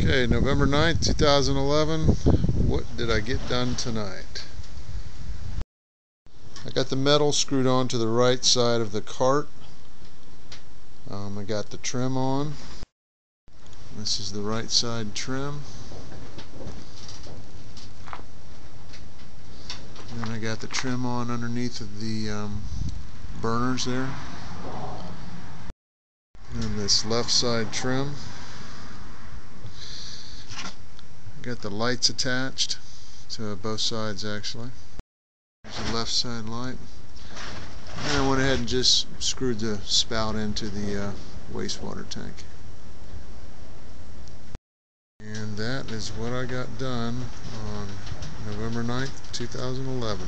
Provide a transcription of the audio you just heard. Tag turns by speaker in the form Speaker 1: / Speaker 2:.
Speaker 1: Okay, November 9th, 2011. What did I get done tonight? I got the metal screwed on to the right side of the cart. I got the trim on. This is the right side trim. And I got the trim on underneath of the burners there. And this left side trim. Got the lights attached to both sides actually. There's the left side light. And I went ahead and just screwed the spout into the wastewater tank. And that is what I got done on November 9th, 2011.